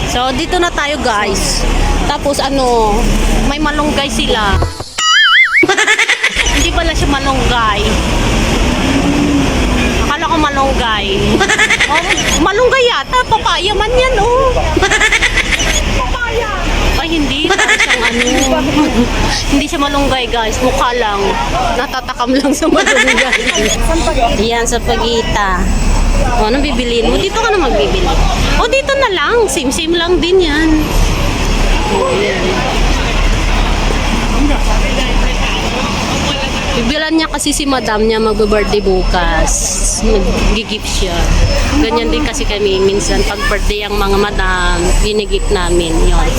So, dito na tayo guys. Tapos ano, may malunggay sila. Hindi pala siya malunggay. Akala ko malunggay. Oh, malunggay yata. Papaya man yan, oh. Papaya. Ay, hindi. Parang siyang ano. Hindi siya malunggay, guys. Mukha lang. Natatakam lang sa malunggay. Yan, sa pagita. O, anong bibiliin mo? Dito ka na magbibili. O, dito na lang. Same-same lang din yan. O, yan. Bibilan niya kasi si madam niya magbe-birthday bukas. Nag-gift siya. Ganyan din kasi kami. Minsan pag birthday ang mga madam, ginigip namin. Yun.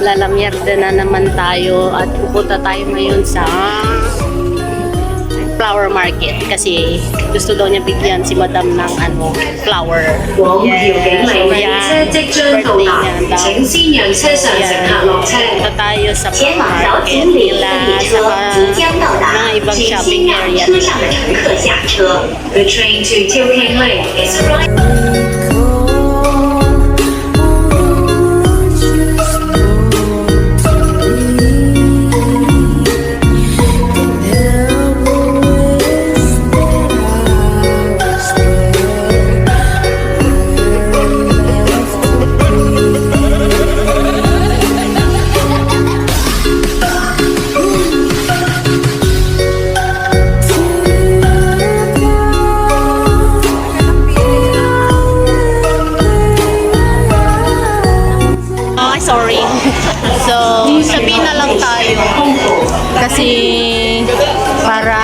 Lalamyerda na naman tayo at pupunta tayo ngayon sa flower market kasi gusto daw niya bigyan si madam ng ano, flower. Yeah. So, yan. Birthday niya daw. So, yan. Punta tayo sa flower market nila sa mga ibang shopping area nila. The train to Tokyo Lake is arriving. Sorry. So, sabihin na lang tayo. Kasi para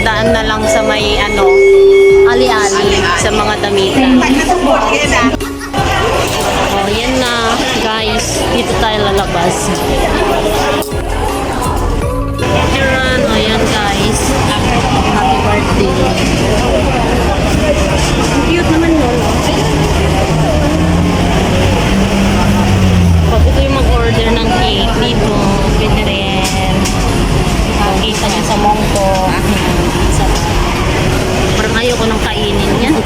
daan na lang sa may ano, ali-ali sa mga damitan. Oh, yan na, guys. Dito tayo lalabas. Ayan, guys. Happy birthday. Cute naman yun. Pag ito yung mag-order ng cake dito, pwede rin. Kita niya sa mongko. Parang ayoko nang kainin yan.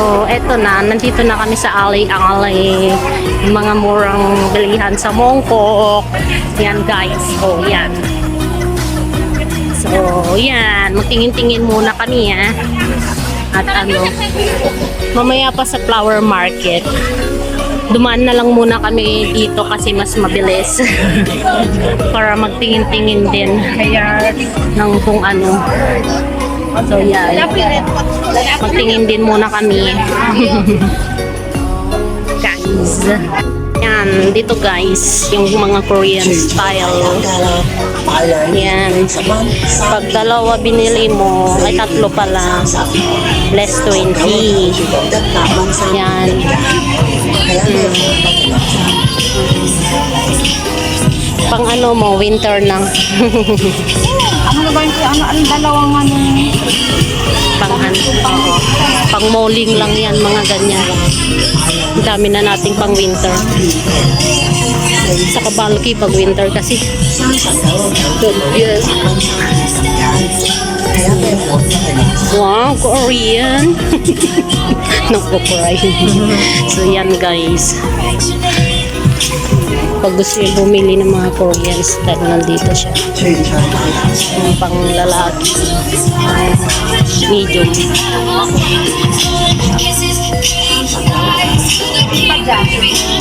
Oh, eto na. Nandito na kami sa alley-alley. Mga murang bilihan sa mongkok. Yan, guys. Oh, yan. So, yan. Magtingin-tingin muna kami, ha. At ano, mamaya pa sa flower market. Dumaan na lang muna kami dito kasi mas mabilis para magtingin-tingin din ng kung ano. So yeah, magtingin din muna kami. Guys, yan, dito guys, yung mga Korean style. Yan, pag dalawa binili mo, ay tatlo pala, less 20. Yan. Pang ano mo, winter na. Ano na ba yung ang dalawang ano? Pang ano, oo. Pang mauling lang yan, mga ganyan. Ang dami na nating pang winter. Sa kabalki pag winter kasi. Yes. Wow, Korean. No, Korean. So yan guys. Pag gusto yung bumili ng mga Korean style, nandito siya. Yung pang lalaki. Medium.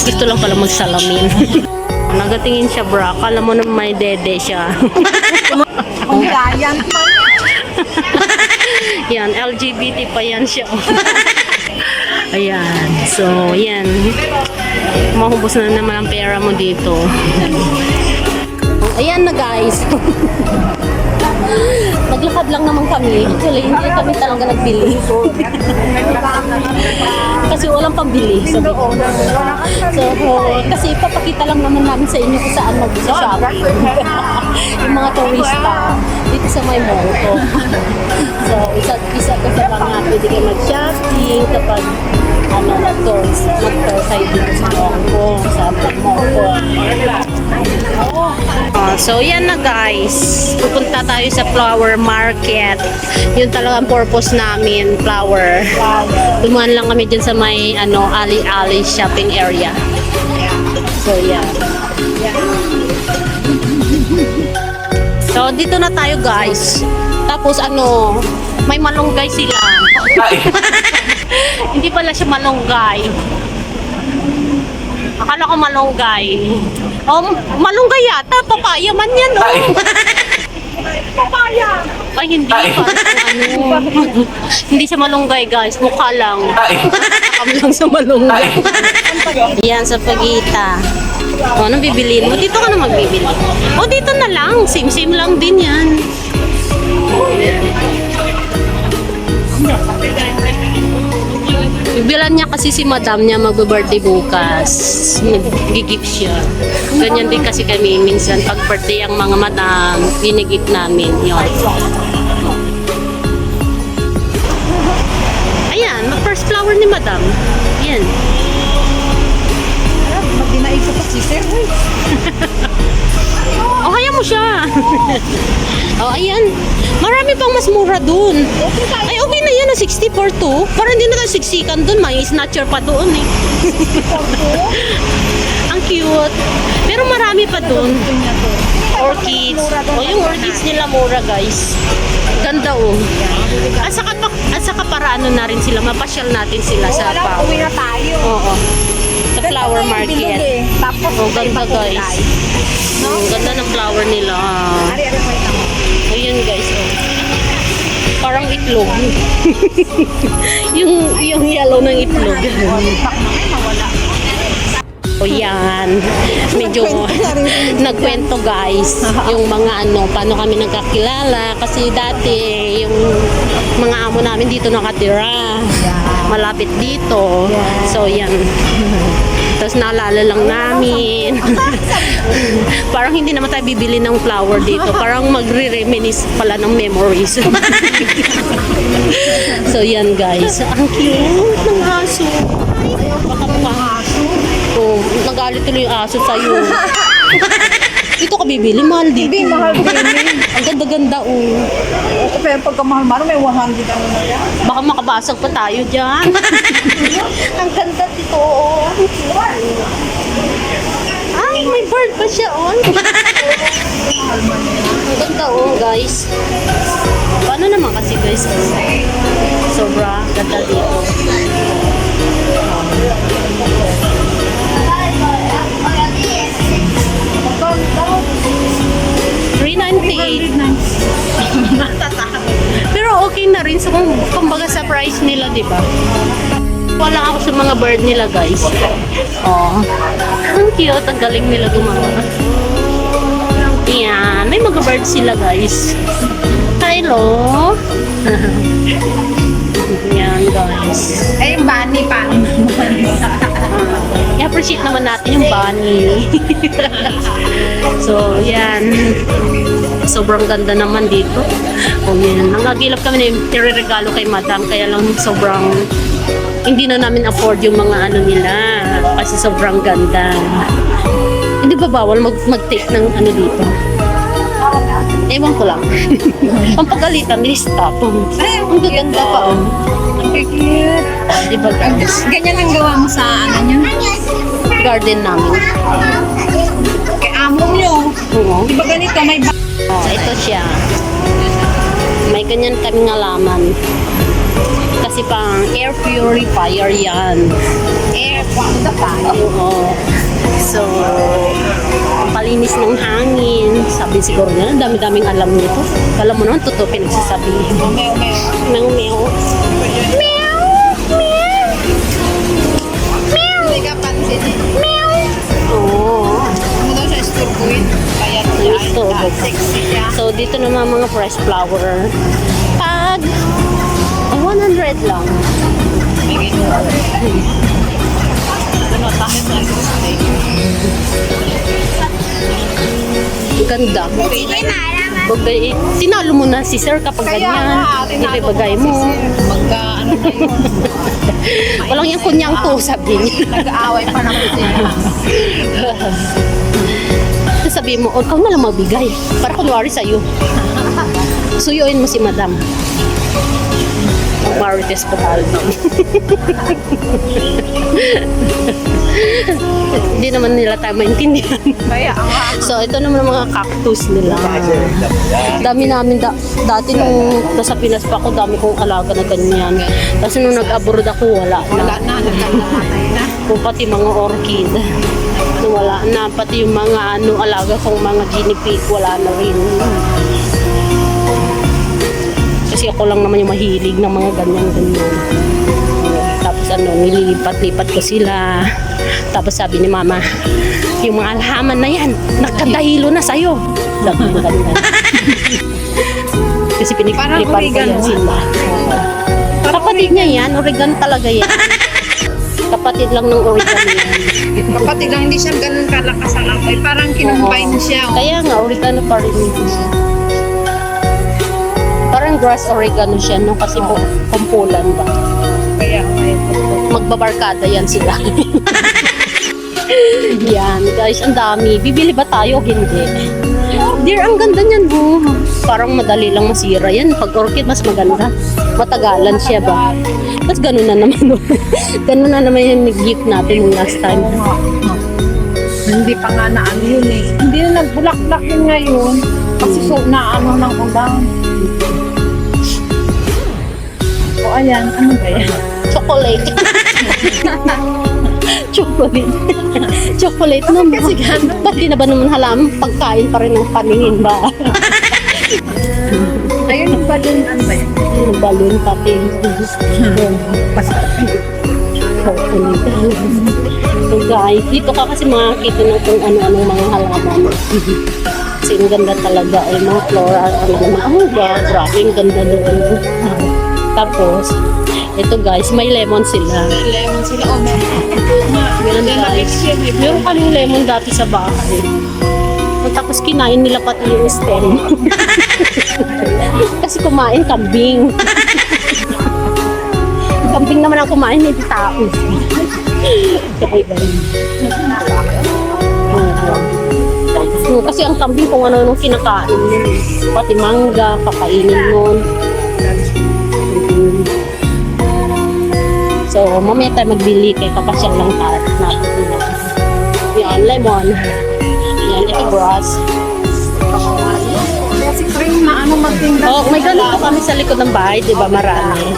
Gusto lang pala magsalamin. Nagatingin siya bra. Kala mo na may dede siya. Ang giant man. Yan, LGBT pa yan siya. Ayan. So, yan. Mahubos na naman ang pera mo dito. Ayan na guys. Naglakad lang naman kami. Actually, hindi kami talaga nagbili. Kasi walang pambili. Sabi ko. So, kasi papakita lang naman namin sa inyo kung saan mag-shopping. Yung mga turista dito sa may mall ko. So, isa ko sa mga pwede kayo mag-shopping kapag mag-tour kayo dito sa mall ko, sa mall ko. So, yan na guys. Pupunta tayo sa flower market. Yun talaga ang purpose namin, flower. Dumaan lang kami dyan sa may ali-ali shopping area. So, yan. So, dito na tayo guys. Tapos may malunggay sila. Hindi pala siya malunggay. Akala ko malunggay. Oh, malunggay yata. Papaya man yan, oh. Papaya. Ay, hindi. Hindi siya malunggay, guys. Mukha lang. Kami lang sa malunggay. Yan, sa Pagita. O, anong bibiliin mo? Dito ka na magbibili. O, dito na lang. Same-same lang din yan. Bibilan niya kasi si madam niya magbe-birthday bukas. Nag-gift siya. Ganyan din kasi kami minsan pag birthday ang mga madam, ginigip namin. Yun. Ayan, first flower ni madam. Yan. Magdinaig ko pa si sir. Oh, hayaan mo siya. Oh, ayan. Marami pang mas mura dun. Ay, okay na yan. 64 to. Parang hindi na tayo siksikan dun. May snatcher pa doon eh. Ang cute. Pero marami pa dun. Orchids. Oh, yung orchids nila mura, guys. Ganda oh. At saka para ano na rin sila. Mapasyal natin sila sa pa. Uwi na tayo. Oo. Sa flower market. Tapos, Oh, ganda guys. Oh, ganda ng flower nila. Ari-ari mo ito. Ayan guys, oh. Parang itlog. yung yellow ng itlog. O yan. Medyo nagkwento guys. Yung mga paano kami nagkakilala. Kasi dati, yung mga amo namin dito nakatira. Malapit dito. So yan. Tapos naalala lang namin. Parang hindi naman tayo bibili ng flower dito. Parang magre-reminisce pala ng memories. So yan guys. Ang cute ng aso. Baka pa. Oh, nagalit tuloy yung aso sa'yo. Dito ka bibili, mahal dito. Hindi, mahal din. Ang ganda-ganda oh. Pero pagka mahal-mahal, may 100 ano na yan. Baka makabasag pa tayo dyan. Ang ganda dito. Ay, may bird pa siya oh. Ang ganda oh guys. Paano naman kasi guys? Sobra ganda dito. Pero okay na rin. So, kumbaga sa price nila, di ba? Wala ako sa mga bird nila, guys. Oh. Ang cute. Ang galing nila gumawa. Yan. May mga bird sila, guys. Hello. Yan, guys. Ay, yung bunny pa. I-appreciate naman natin yung bunny. So, yan. Sobrang ganda naman dito. O yan. Nangagilap kami na yung regalo kay madam. Kaya lang sobrang hindi na namin afford yung mga ano nila. Kasi sobrang ganda. Hindi ba bawal mag-take ng ano dito? Ewan ko lang. Pampagalitan, lista. Ang gaganda pa. Oh. Cute. Diba guys? Ganyan ang gawa mo sa ano nyo? Garden namin. Kay amo nyo. Oo. Di ba ganito? May Oh, ito siya. May ganyan kaming alaman. Kasi pang air purifier yan. air purifier. Oo. So, palinis ng hangin. Sabi siguro niya, dami-daming alam nito. Alam mo naman, totoo pinagsasabi. Meow, meow. Meow, meow. Meow, meow. Hindi ka pansin. Oo. Ano daw siya isturbuin? Kaya Ito. sexy siya. So, dito naman mga fresh flower. Pag 100 lang. Ano, tamis na Ganda. Bagay, tinalo mo na si sir kapag ganyan. Ibibagay mo. Magka, ano na yun? Walang yung kunyang to, sabi niya. Nag-aaway pa naman sila. Sabi mo, ikaw na lang magbigay. Para kunwari sa'yo. Suyuin mo si madam. Marites pa tayo. Hindi naman nila tayo maintindihan. Kaya ang So, ito naman ang mga cactus nila. Dami namin, dati nung nasa Pinas pa ako, dami kong alaga na ganyan. Kasi nung nag-abroad ako, wala wala na. na, nagkamatay na. Kung pati mga orchid. Wala na. Pati yung mga alaga kong mga guinea pig, wala na rin. Kasi ako lang naman yung mahilig ng mga ganyan-ganyan. Tapos nililipat-lipat ko sila. Tapos sabi ni mama, yung mga alhaman na yan, nakadahilo na sa'yo. Sabi mo ganyan. Kasi Parang pinilipat ko yan oregano. sila. Kapatid niya yan, oregano talaga yan. Kapatid lang ng oregano yan. Kapatid lang, hindi siya ganun kalakas ang amoy. Parang kinumbine siya. Oh. Kaya nga, oregano pa rin ito. Parang grass oregano siya, no? Kasi kumpulan ba? Kaya may Magbabarkada yan sila. Yan, guys, ang dami. Bibili ba tayo? Hindi. Dear, ang ganda niyan, oh. Parang madali lang masira yan. Pag orchid, mas maganda. Matagalan siya ba? Tapos ganun na naman. Ganun na naman yung gift natin yung last time. Hindi pa nga na ano yun eh. Hindi na nagbulak-bulak yun ngayon. Kasi so na ano ng ulang. O ayan, ano ba yan? Chocolate. Chocolate. Chocolate naman. Kasi gano'n. Ba't di na ba naman halam? Pagkain pa rin ng paningin ba? Ayun yung balon, ano ba yan? Yung balloon pati. Chocolate. So guys, dito ka kasi makakita ng kung ano-anong mga halaman. Kasi ang ganda talaga. Ay, mga floral. Ano naman. Oh, grabe. Ang ganda doon. Tapos, ito guys, may lemon sila. Lemon sila. O, Meron guys. Meron kaming lemon dati sa bahay. Tapos kinain nila pati yung stem. Kasi kumain kambing. Kambing naman ang kumain, hindi tao. Okay, guys. Kasi ang kambing kung ano-ano kinakain. Pati mangga, kakainin nun. So, mamaya tayo magbili kay kapasyal lang tayo natin. Yan, lemon. Yan, ito grass. kasi cream na ano magtinda. Oh, may ganito kami sa likod ng bahay, di ba? Marami.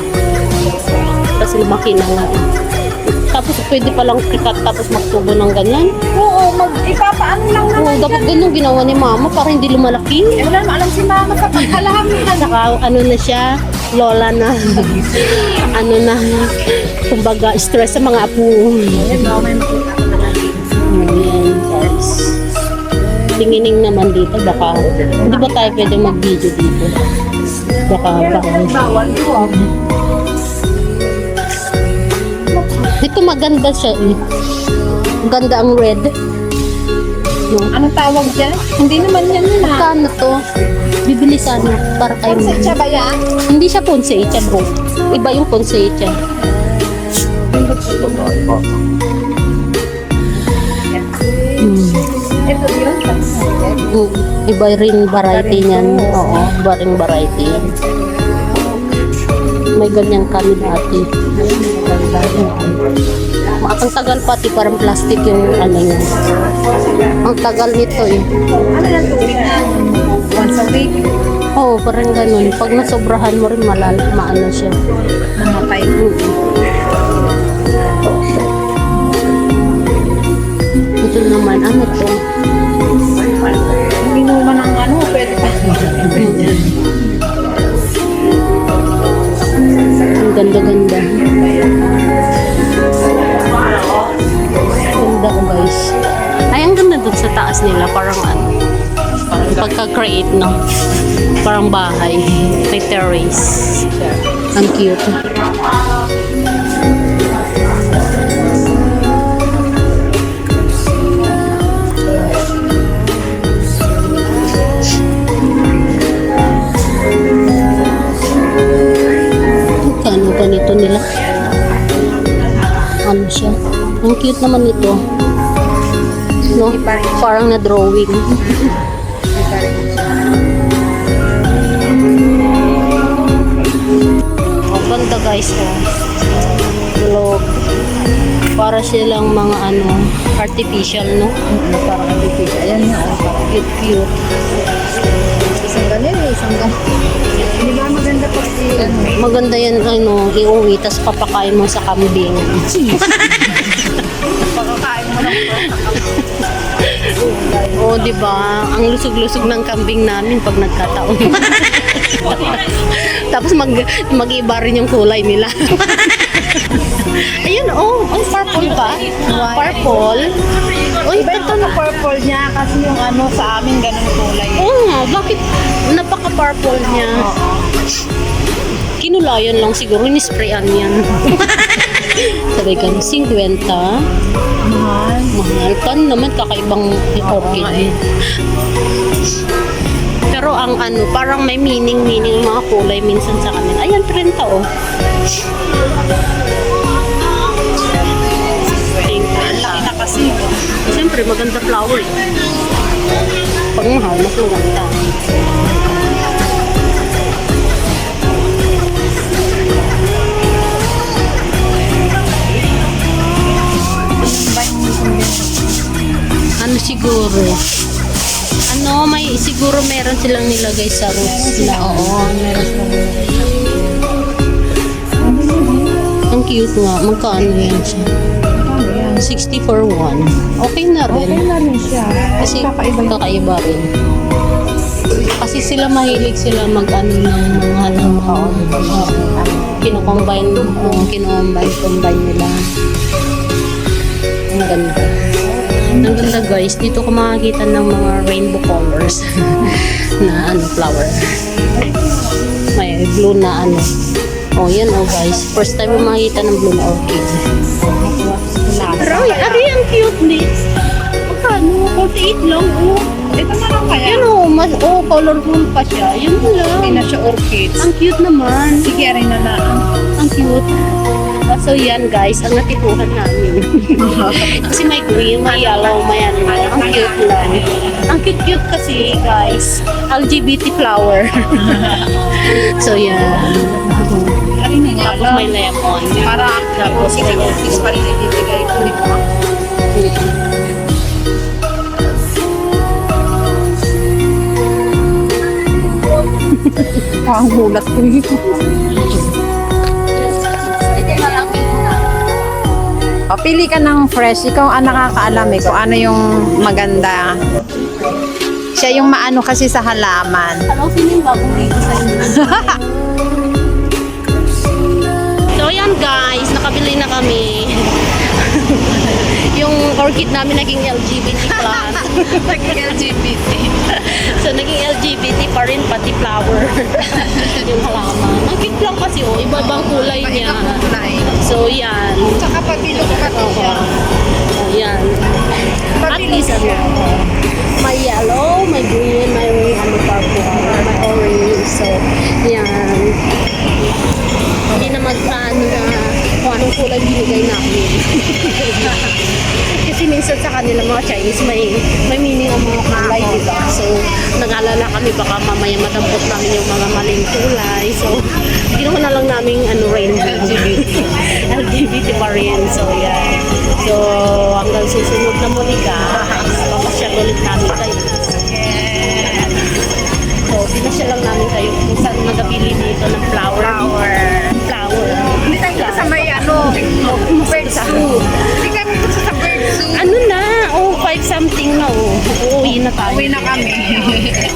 Kasi lumaki na nga. Tapos pwede palang ikat tapos magtubo ng ganyan. Oo, ipapaano lang Oo, naman. dapat ganun ginawa ni mama para hindi lumalaki. Eh, wala naman alam si mama sa pagkalamin. Saka ano na siya, lola na. Ano na, kumbaga stress sa mga apo. Ayun, no, may makita ko na lang. Ayan, guys. Tingining naman dito, baka, hindi ba tayo pwede mag-video dito? Baka, Bawal ko. Dito maganda siya eh. Ganda ang red. No? Ano tawag dyan? Hindi naman yan na. Kano to? Bibili sana para kayo. Sa ba yan? Hindi siya ponsecha bro. Iba yung ponsecha. Ito yun. Iba rin variety niyan. Oo, iba rin variety. May ganyan kami dati. Ang tagal pati parang plastic yung ano niya. Ang tagal nito eh. Ano yan tubig na? Once a week. Oo, parang ganun. Pag nasobrahan mo rin maano siya. Mamatay. Ito naman, ano to? Inuman ng ano, pwede pa. Ang ganda-ganda. Ganda ko guys. Ay, ang ganda dun sa taas nila. Parang ano. Parang pagka-create, no? Parang bahay. May terrace. Ang cute. Kano ganito nila? Ano siya? Ang cute naman ito. No? Parang na-drawing. Ang ganda guys, oh. Globe. Para silang mga ano, artificial, no? Parang artificial. Ayan na. Cute. Isang ganyan, isang ganyan. Di ba maganda pag ano? Maganda yan, ano, iuwi, tas papakain mo sa kambing. Pagkakain mo ng Oo, di ba? Ang lusog-lusog ng kambing namin pag nagkataon. Tapos mag-iba rin yung kulay nila. Ayun, oh. Ay, purple pa. Purple. Uy, Iba ito na purple niya kasi yung ano sa amin ganun kulay. oo nga, bakit napaka-purple niya? Kinulayan lang siguro, nisprayan yan. Sabi ka, 50. Mahal. Mahal pa naman, kakaibang orchid. Pero ang ano, parang may meaning yung mga kulay minsan sa kanila. Ayan, 30 oh. Laki na kasi. Siyempre, maganda flower eh. Pag mahal, mas maganda. Ano siguro? Ano, may siguro meron silang nilagay sa roots na. Oo, meron silang nilagay. Ang cute nga. Magkano yan siya? 60 for 1. Okay na rin. Okay na rin siya. Kasi kakaiba. kakaiba rin. Kasi sila mahilig sila mag-ano ng mga kino-combine nila. Ang ganda. Ang ganda guys. Dito ko makakita ng mga rainbow colors na ano, flower. May blue na ano. Oh, yan oh guys. First time mo makikita ng blue na orchid. Ari, ang cute ni. Magkano? 48 lang oh. Ito na lang kaya. Yan oh, colorful pa siya. Yun lang. Hindi na siya orchids. Ang cute naman. Sige, rin na lang. Ang cute. So yan guys, ang natipuhan namin. Kasi may green, may yellow, may ano. Ang cute lang. Ang cute kasi guys. LGBT flower. So yan. Tapos may lemon. Para Tapos sige, orchids pa rin ibibigay ko. Di ba? Ang hulat ko ito. O, pili ka ng fresh. Ikaw ang nakakaalam eh kung ano yung maganda. Siya yung maano kasi sa halaman. Ano, sino yung bagong dito sa inyo? So yan guys, nakabili na kami. Yung orchid namin naging LGBT plus. Naging LGBT. So naging LGBT pa rin pati flower. Yung halaman. Ang cute lang kasi oh, iba-ibang kulay niya. So yan. Tsaka pabilo ko pati siya. Oh, yan. At least ano. yellow, may green, may ano purple, may orange. So, yan. Hindi na magkaano na kung anong kulay binigay namin. Kasi minsan sa kanila mga Chinese may meaning ang mga kulay, diba? So, nag-alala kami baka mamaya madampot namin yung mga maling kulay. So, ginawa na lang namin rainbow. LGBT pa rin. So, yan. So, hanggang susunod na muli guys, papasyal ulit namin kayo. So, pinasyal lang namin kayo kung saan magabili dito ng flower. Hindi tayo sa may bird zoo. Hindi kami gusto sa bird zoo. Ano na? Oh, 5 something na oh. Uuwi na tayo. Uwi na kami.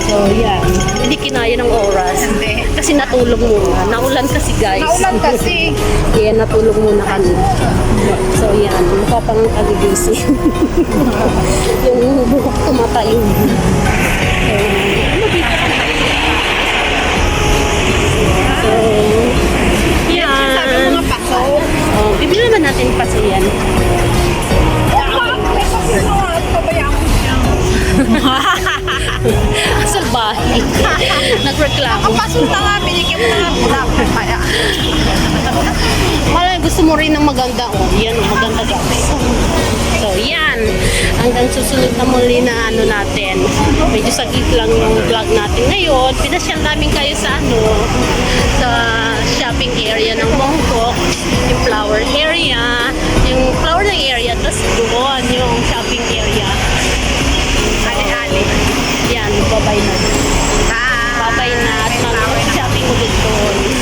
So, yan. Hindi kinaya ng oras. Hindi. Kasi natulog muna. Naulan kasi guys. Naulan kasi. Kaya natulog muna kami. So, yan. Mukha pang kagigising. Yung buhok tumatayo. So, ano dito kami? So, yan. Sabi mo nga paso. Oh, bibili naman natin paso yan. Pabayaan mo siya. Salbahe. Nagreklamo. Kapaso na nga, binigyan mo na nga pula. Kaya. Malay, gusto mo rin ng maganda. Oh, yan, maganda guys. So, yan. Hanggang susunod na muli na ano natin. Medyo saglit lang yung vlog natin ngayon. Pinasyal namin kayo sa sa shopping area ng Mongkok. Yung flower area. Yung flower ng area. Tapos doon yung shopping area. Ali-ali. Yan, babay na. Babay na. At mag-shopping ulit doon.